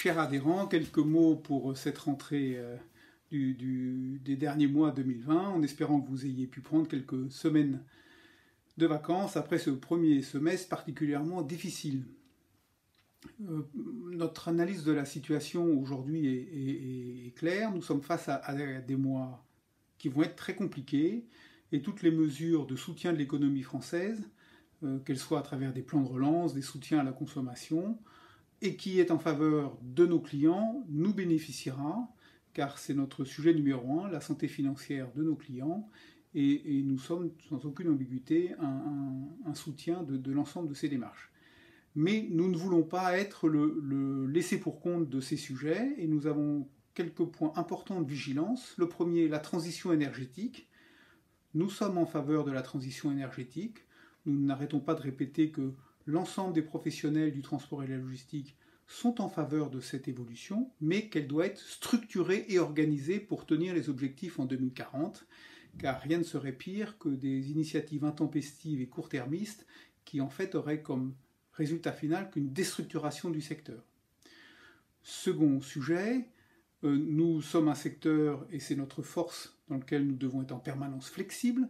Chers adhérents, quelques mots pour cette rentrée des derniers mois 2020, en espérant que vous ayez pu prendre quelques semaines de vacances après ce premier semestre particulièrement difficile. Notre analyse de la situation aujourd'hui est claire. Nous sommes face à des mois qui vont être très compliqués et toutes les mesures de soutien de l'économie française, qu'elles soient à travers des plans de relance, des soutiens à la consommation, et qui est en faveur de nos clients, nous bénéficiera, car c'est notre sujet numéro 1, la santé financière de nos clients, et nous sommes sans aucune ambiguïté un soutien de l'ensemble de ces démarches. Mais nous ne voulons pas être le laissé-pour-compte de ces sujets, et nous avons quelques points importants de vigilance. Le premier, la transition énergétique. Nous sommes en faveur de la transition énergétique. Nous n'arrêtons pas de répéter que l'ensemble des professionnels du transport et de la logistique sont en faveur de cette évolution, mais qu'elle doit être structurée et organisée pour tenir les objectifs en 2040, car rien ne serait pire que des initiatives intempestives et court-termistes qui en fait auraient comme résultat final qu'une déstructuration du secteur. Second sujet, nous sommes un secteur, et c'est notre force, dans lequel nous devons être en permanence flexibles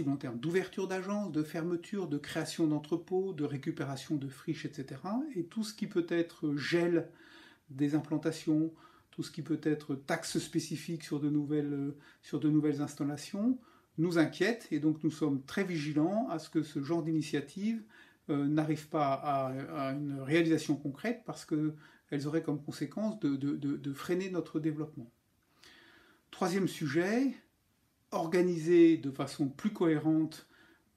en termes d'ouverture d'agences, de fermeture, de création d'entrepôts, de récupération de friches, etc. Et tout ce qui peut être gel des implantations, tout ce qui peut être taxes spécifiques sur de nouvelles installations, nous inquiète, et donc nous sommes très vigilants à ce que ce genre d'initiative n'arrive pas à une réalisation concrète, parce qu'elles auraient comme conséquence de freiner notre développement. Troisième sujet, organiser de façon plus cohérente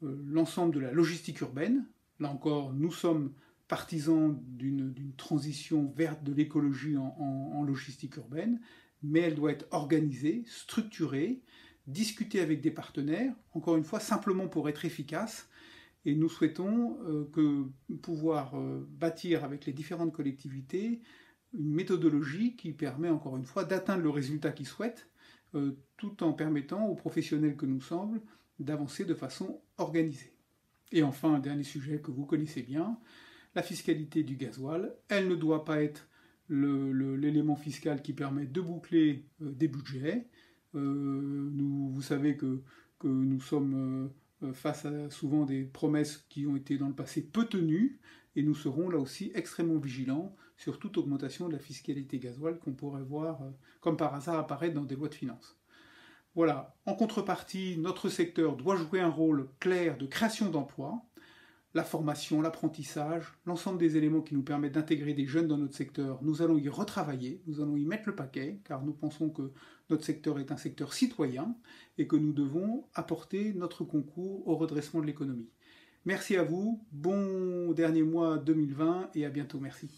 l'ensemble de la logistique urbaine. Là encore, nous sommes partisans d'une transition vers de l'écologie en logistique urbaine, mais elle doit être organisée, structurée, discutée avec des partenaires, encore une fois, simplement pour être efficace. Et nous souhaitons pouvoir bâtir avec les différentes collectivités une méthodologie qui permet, encore une fois, d'atteindre le résultat qu'ils souhaitent, tout en permettant aux professionnels que nous sommes d'avancer de façon organisée. Et enfin, un dernier sujet que vous connaissez bien, la fiscalité du gasoil. Elle ne doit pas être l'élément fiscal qui permet de boucler des budgets. Vous savez que nous sommes face à souvent des promesses qui ont été dans le passé peu tenues, et nous serons là aussi extrêmement vigilants sur toute augmentation de la fiscalité gasoil qu'on pourrait voir comme par hasard apparaître dans des lois de finances. Voilà, en contrepartie, notre secteur doit jouer un rôle clair de création d'emplois, la formation, l'apprentissage, l'ensemble des éléments qui nous permettent d'intégrer des jeunes dans notre secteur. Nous allons y retravailler, nous allons y mettre le paquet, car nous pensons que notre secteur est un secteur citoyen et que nous devons apporter notre concours au redressement de l'économie. Merci à vous, bon dernier mois 2020 et à bientôt, merci.